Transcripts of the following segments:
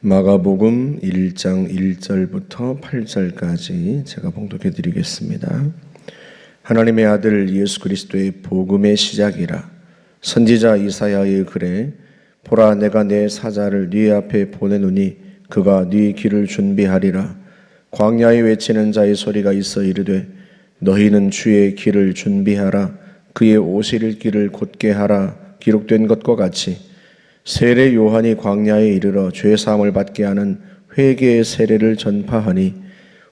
마가복음 1장 1절부터 8절까지 제가 봉독해 드리겠습니다. 하나님의 아들 예수 그리스도의 복음의 시작이라. 선지자 이사야의 글에 보라 내가 내 사자를 네 앞에 보내노니 그가 네 길을 준비하리라. 광야에 외치는 자의 소리가 있어 이르되 너희는 주의 길을 준비하라. 그의 오실 길을 곧게 하라. 기록된 것과 같이 세례 요한이 광야에 이르러 죄 사함을 받게 하는 회개의 세례를 전파하니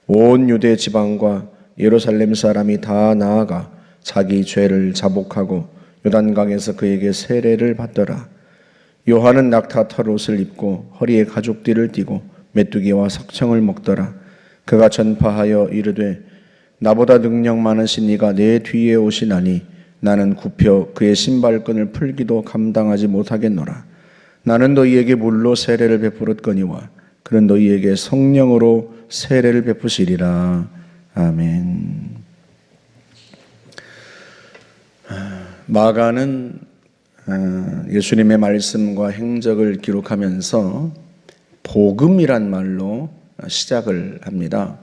온 유대 지방과 예루살렘 사람이 다 나아가 자기 죄를 자복하고 요단강에서 그에게 세례를 받더라. 요한은 낙타 털옷을 입고 허리에 가죽띠를 띠고 메뚜기와 석청을 먹더라. 그가 전파하여 이르되 나보다 능력 많으신 이가 내 뒤에 오시나니 나는 굽혀 그의 신발끈을 풀기도 감당하지 못하겠노라. 나는 너희에게 물로 세례를 베풀었거니와 그는 너희에게 성령으로 세례를 베푸시리라. 아멘. 마가는 예수님의 말씀과 행적을 기록하면서 복음이란 말로 시작을 합니다.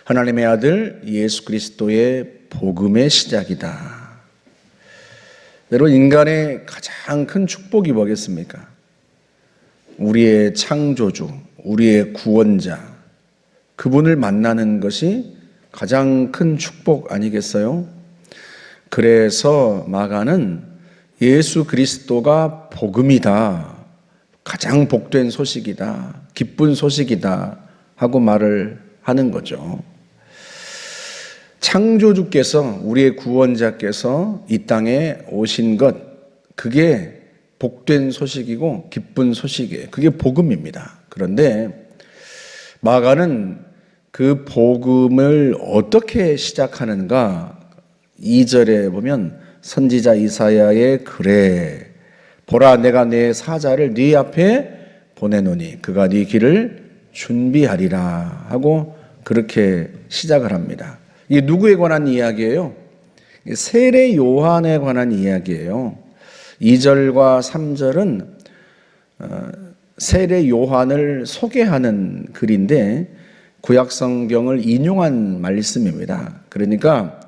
하나님의 아들 예수 그리스도의 복음의 시작이다. 여러분, 인간의 가장 큰 축복이 뭐겠습니까? 우리의 창조주, 우리의 구원자, 그분을 만나는 것이 가장 큰 축복 아니겠어요? 그래서 마가는 예수 그리스도가 복음이다, 가장 복된 소식이다, 기쁜 소식이다 하고 말을 하는 거죠. 창조주께서, 우리의 구원자께서 이 땅에 오신 것, 그게 복된 소식이고 기쁜 소식이에요. 그게 복음입니다. 그런데 마가는 그 복음을 어떻게 시작하는가? 2절에 보면 선지자 이사야의 글에 보라 내가 내 사자를 네 앞에 보내노니 그가 네 길을 준비하리라 하고 그렇게 시작을 합니다. 이게 누구에 관한 이야기예요? 세례 요한에 관한 이야기예요. 2절과 3절은 세례 요한을 소개하는 글인데 구약성경을 인용한 말씀입니다. 그러니까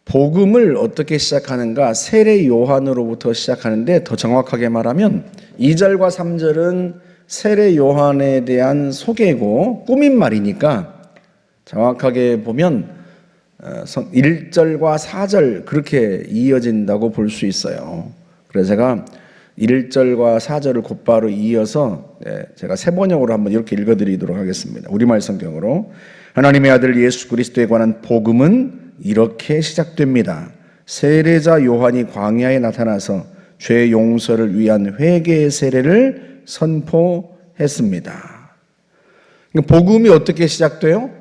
복음을 어떻게 시작하는가? 세례 요한으로부터 시작하는데 더 정확하게 말하면 2절과 3절은 세례 요한에 대한 소개고 꾸민 말이니까 정확하게 보면 1절과 4절 그렇게 이어진다고 볼 수 있어요. 그래서 제가 1절과 4절을 곧바로 이어서 제가 세번역으로 한번 이렇게 읽어드리도록 하겠습니다. 우리말 성경으로. 하나님의 아들 예수 그리스도에 관한 복음은 이렇게 시작됩니다. 세례자 요한이 광야에 나타나서 죄 용서를 위한 회개의 세례를 선포했습니다. 복음이 어떻게 시작돼요?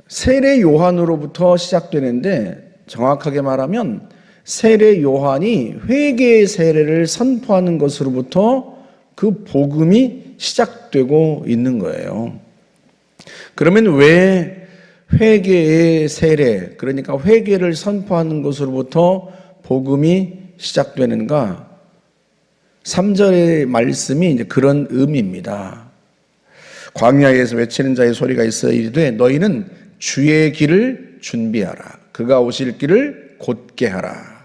세례 요한으로부터 시작되는데 정확하게 말하면 세례 요한이 회개의 세례를 선포하는 것으로부터 그 복음이 시작되고 있는 거예요. 그러면 왜 회개의 세례, 그러니까 회개를 선포하는 것으로부터 복음이 시작되는가? 3절의 말씀이 이제 그런 의미입니다. 광야에서 외치는 자의 소리가 있어 이르되 너희는 주의 길을 준비하라. 그가 오실 길을 곧게 하라.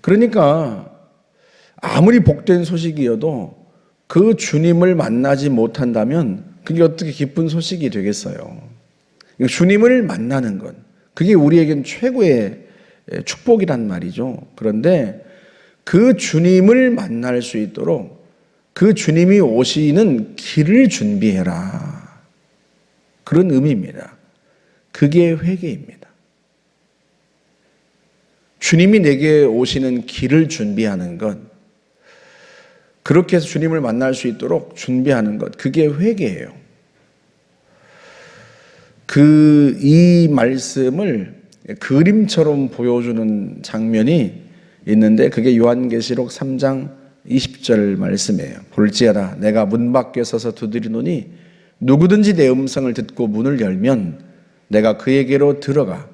그러니까 아무리 복된 소식이어도 그 주님을 만나지 못한다면 그게 어떻게 기쁜 소식이 되겠어요? 주님을 만나는 것, 그게 우리에겐 최고의 축복이란 말이죠. 그런데 그 주님을 만날 수 있도록 그 주님이 오시는 길을 준비해라. 그런 의미입니다. 그게 회개입니다. 주님이 내게 오시는 길을 준비하는 것, 그렇게 해서 주님을 만날 수 있도록 준비하는 것, 그게 회개예요. 이 말씀을 그림처럼 보여주는 장면이 있는데 그게 요한계시록 3장 20절 말씀이에요. 볼지어다 내가 문 밖에 서서 두드리노니 누구든지 내 음성을 듣고 문을 열면 내가 그에게로 들어가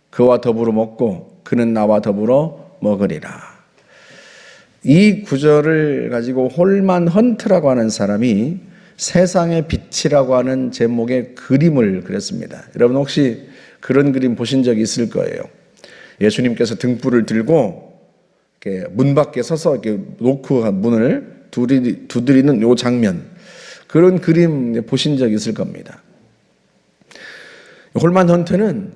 그와 더불어 먹고 그는 나와 더불어 먹으리라. 이 구절을 가지고 홀만 헌트라고 하는 사람이 세상의 빛이라고 하는 제목의 그림을 그렸습니다. 여러분 혹시 그런 그림 보신 적 있을 거예요. 예수님께서 등불을 들고 이렇게 문 밖에 서서 이렇게 놓고 문을 두드리는 요 장면, 그런 그림 보신 적 있을 겁니다. 홀만 헌트는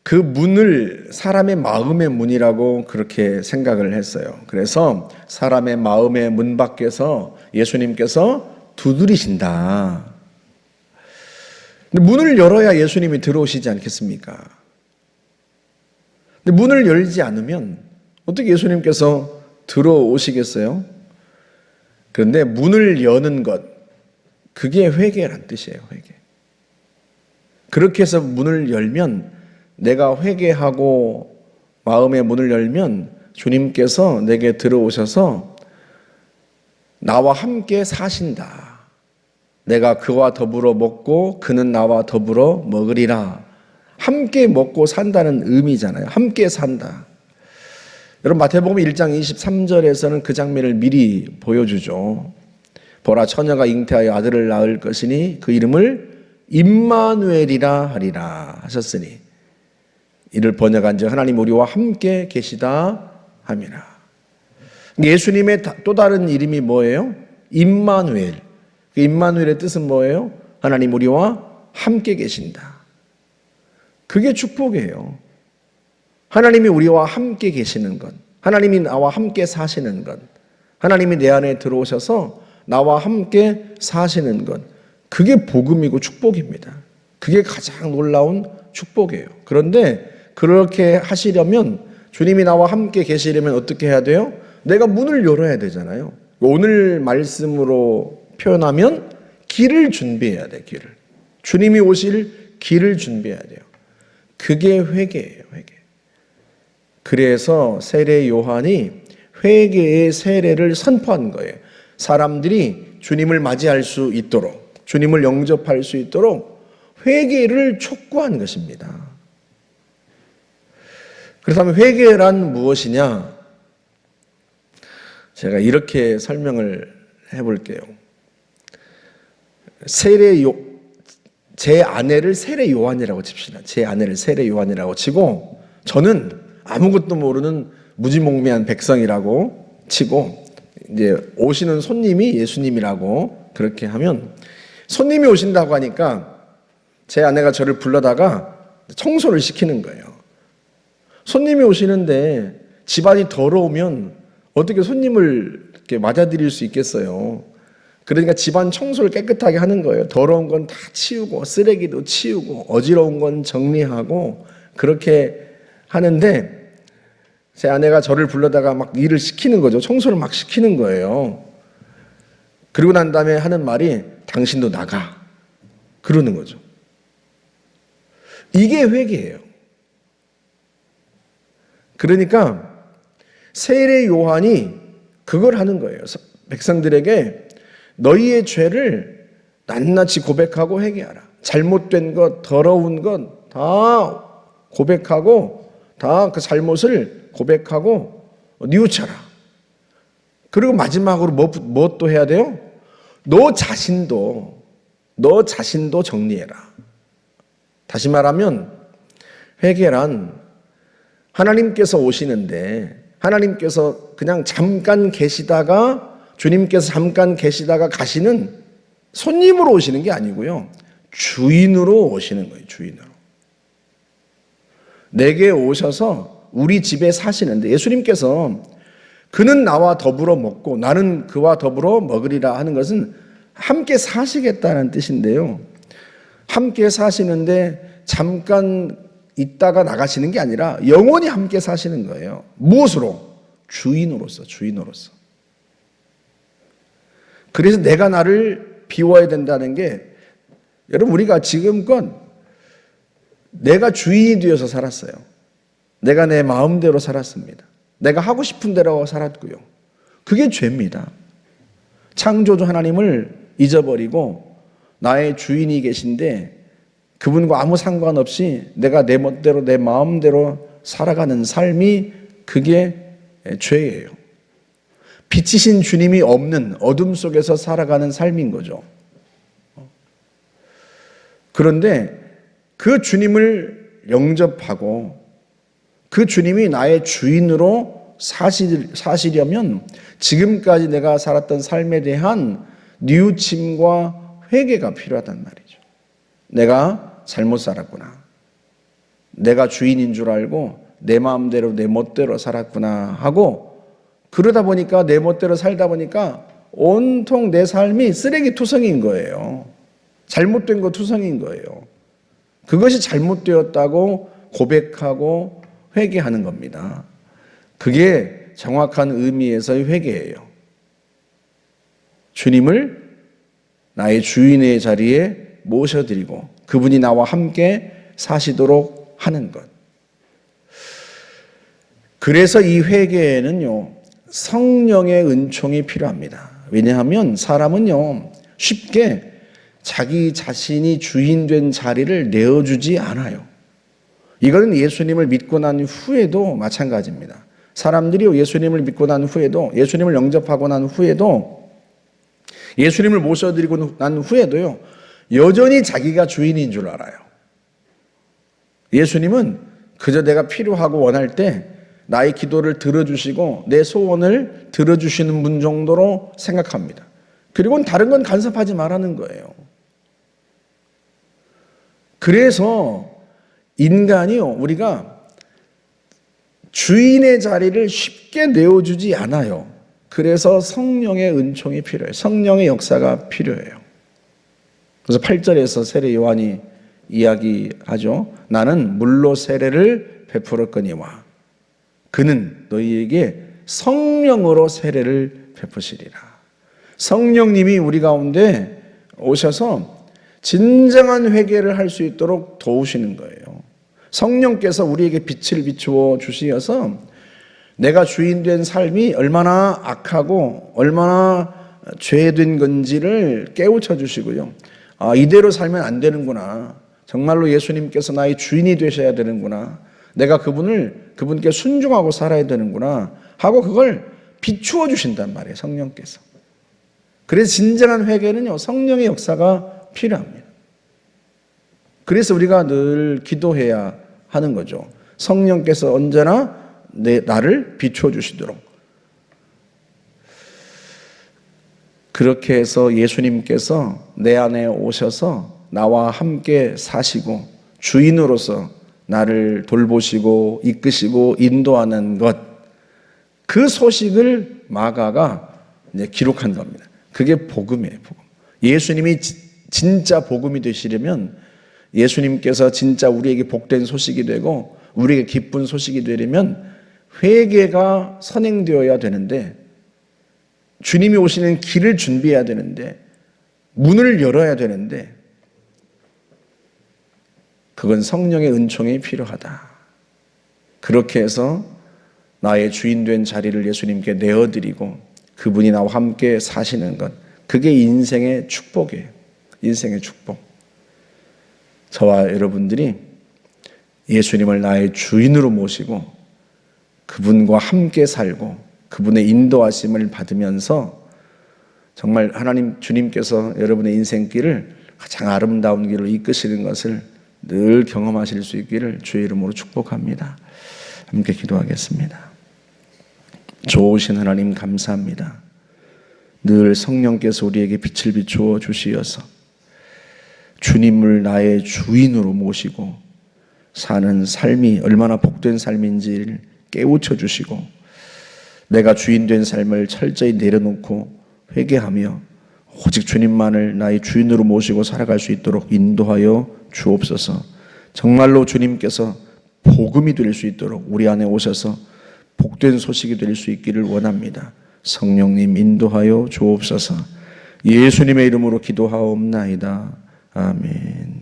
그 문을 사람의 마음의 문이라고 그렇게 생각을 했어요. 그래서 사람의 마음의 문 밖에서 예수님께서 두드리신다. 근데 문을 열어야 예수님이 들어오시지 않겠습니까? 근데 문을 열지 않으면 어떻게 예수님께서 들어오시겠어요? 그런데 문을 여는 것, 그게 회개란 뜻이에요. 회개. 그렇게 해서 문을 열면, 내가 회개하고 마음의 문을 열면 주님께서 내게 들어오셔서 나와 함께 사신다. 내가 그와 더불어 먹고 그는 나와 더불어 먹으리라. 함께 먹고 산다는 의미잖아요. 함께 산다. 여러분 마태복음 1장 23절에서는 그 장면을 미리 보여주죠. 보라, 처녀가 잉태하여 아들을 낳을 것이니 그 이름을 임마누엘이라 하리라 하셨으니, 이를 번역한 즉 하나님 우리와 함께 계시다 함이라. 예수님의 또 다른 이름이 뭐예요? 임마누엘. 그 임마누엘의 뜻은 뭐예요? 하나님 우리와 함께 계신다. 그게 축복이에요. 하나님이 우리와 함께 계시는 것, 하나님이 나와 함께 사시는 것, 하나님이 내 안에 들어오셔서 나와 함께 사시는 것, 그게 복음이고 축복입니다. 그게 가장 놀라운 축복이에요. 그런데 그렇게 하시려면, 주님이 나와 함께 계시려면 어떻게 해야 돼요? 내가 문을 열어야 되잖아요. 오늘 말씀으로 표현하면 길을 준비해야 돼. 길을. 주님이 오실 길을 준비해야 돼요. 그게 회개예요. 회개. 그래서 세례 요한이 회개의 세례를 선포한 거예요. 사람들이 주님을 맞이할 수 있도록, 주님을 영접할 수 있도록 회개를 촉구한 것입니다. 그렇다면 회개란 무엇이냐? 제가 이렇게 설명을 해볼게요. 제 아내를 세례 요한이라고 칩시다. 제 아내를 세례 요한이라고 치고, 저는 아무것도 모르는 무지몽매한 백성이라고 치고, 이제 오시는 손님이 예수님이라고 그렇게 하면, 손님이 오신다고 하니까 제 아내가 저를 불러다가 청소를 시키는 거예요. 손님이 오시는데 집안이 더러우면 어떻게 손님을 이렇게 맞아들일 수 있겠어요? 그러니까 집안 청소를 깨끗하게 하는 거예요. 더러운 건 다 치우고, 쓰레기도 치우고, 어지러운 건 정리하고, 그렇게 하는데 제 아내가 저를 불러다가 막 일을 시키는 거죠. 청소를 막 시키는 거예요. 그리고 난 다음에 하는 말이 당신도 나가. 그러는 거죠. 이게 회개예요. 그러니까 세례 요한이 그걸 하는 거예요. 백성들에게 너희의 죄를 낱낱이 고백하고 회개하라. 잘못된 것, 더러운 것 다 고백하고, 다 그 잘못을 고백하고 뉘우쳐라. 그리고 마지막으로 뭐 또 해야 돼요? 너 자신도 정리해라. 다시 말하면 회개란 하나님께서 오시는데, 하나님께서 그냥 잠깐 계시다가, 주님께서 잠깐 계시다가 가시는 손님으로 오시는 게 아니고요, 주인으로 오시는 거예요. 주인으로. 내게 오셔서 우리 집에 사시는데, 예수님께서 그는 나와 더불어 먹고 나는 그와 더불어 먹으리라 하는 것은 함께 사시겠다는 뜻인데요, 함께 사시는데 잠깐 있다가 나가시는 게 아니라 영원히 함께 사시는 거예요. 무엇으로? 주인으로서. 그래서 내가 나를 비워야 된다는 게, 여러분 우리가 지금껏 내가 주인이 되어서 살았어요. 내가 내 마음대로 살았습니다. 내가 하고 싶은 대로 살았고요. 그게 죄입니다. 창조주 하나님을 잊어버리고 나의 주인이 계신데 그분과 아무 상관없이 내가 내 멋대로 내 마음대로 살아가는 삶이, 그게 죄예요. 빛이신 주님이 없는 어둠 속에서 살아가는 삶인 거죠. 그런데 그 주님을 영접하고 그 주님이 나의 주인으로 사시려면 지금까지 내가 살았던 삶에 대한 뉘우침과 회개가 필요하단 말이죠. 내가 잘못 살았구나. 내가 주인인 줄 알고 내 마음대로 내 멋대로 살았구나 하고, 그러다 보니까 내 멋대로 살다 보니까 온통 내 삶이 쓰레기 투성인 거예요. 잘못된 거 투성인 거예요. 그것이 잘못되었다고 고백하고 회개하는 겁니다. 그게 정확한 의미에서의 회개예요. 주님을 나의 주인의 자리에 모셔드리고 그분이 나와 함께 사시도록 하는 것. 그래서 이 회개에는요, 성령의 은총이 필요합니다. 왜냐하면 사람은요, 쉽게 자기 자신이 주인된 자리를 내어주지 않아요. 이거는 예수님을 믿고 난 후에도 마찬가지입니다. 사람들이 예수님을 믿고 난 후에도, 예수님을 영접하고 난 후에도, 예수님을 모셔드리고 난 후에도요, 여전히 자기가 주인인 줄 알아요. 예수님은 그저 내가 필요하고 원할 때 나의 기도를 들어주시고 내 소원을 들어주시는 분 정도로 생각합니다. 그리고는 다른 건 간섭하지 말라는 거예요. 그래서 인간이요, 우리가 주인의 자리를 쉽게 내어주지 않아요. 그래서 성령의 은총이 필요해요. 성령의 역사가 필요해요. 그래서 8절에서 세례 요한이 이야기하죠. 나는 물로 세례를 베풀었거니와 그는 너희에게 성령으로 세례를 베푸시리라. 성령님이 우리 가운데 오셔서 진정한 회개를 할 수 있도록 도우시는 거예요. 성령께서 우리에게 빛을 비추어 주시어서 내가 주인된 삶이 얼마나 악하고 얼마나 죄된 건지를 깨우쳐 주시고요. 아, 이대로 살면 안 되는구나. 정말로 예수님께서 나의 주인이 되셔야 되는구나. 내가 그분께 순종하고 살아야 되는구나 하고 그걸 비추어 주신단 말이에요, 성령께서. 그래서 진정한 회개는요, 성령의 역사가 필요합니다. 그래서 우리가 늘 기도해야 하는 거죠. 성령께서 언제나 나를 비추어 주시도록. 그렇게 해서 예수님께서 내 안에 오셔서 나와 함께 사시고 주인으로서 나를 돌보시고 이끄시고 인도하는 것, 그 소식을 마가가 이제 기록한 겁니다. 그게 복음이에요, 복음. 예수님이 진짜 복음이 되시려면, 예수님께서 진짜 우리에게 복된 소식이 되고 우리에게 기쁜 소식이 되려면 회개가 선행되어야 되는데, 주님이 오시는 길을 준비해야 되는데, 문을 열어야 되는데, 그건 성령의 은총이 필요하다. 그렇게 해서 나의 주인된 자리를 예수님께 내어드리고 그분이 나와 함께 사시는 것, 그게 인생의 축복이에요. 인생의 축복. 저와 여러분들이 예수님을 나의 주인으로 모시고 그분과 함께 살고 그분의 인도하심을 받으면서 정말 하나님 주님께서 여러분의 인생길을 가장 아름다운 길로 이끄시는 것을 늘 경험하실 수 있기를 주의 이름으로 축복합니다. 함께 기도하겠습니다. 좋으신 하나님 감사합니다. 늘 성령께서 우리에게 빛을 비추어 주시어서 주님을 나의 주인으로 모시고 사는 삶이 얼마나 복된 삶인지를 깨우쳐 주시고 내가 주인된 삶을 철저히 내려놓고 회개하며 오직 주님만을 나의 주인으로 모시고 살아갈 수 있도록 인도하여 주옵소서. 정말로 주님께서 복음이 될 수 있도록 우리 안에 오셔서 복된 소식이 될 수 있기를 원합니다. 성령님 인도하여 주옵소서. 예수님의 이름으로 기도하옵나이다. 아멘.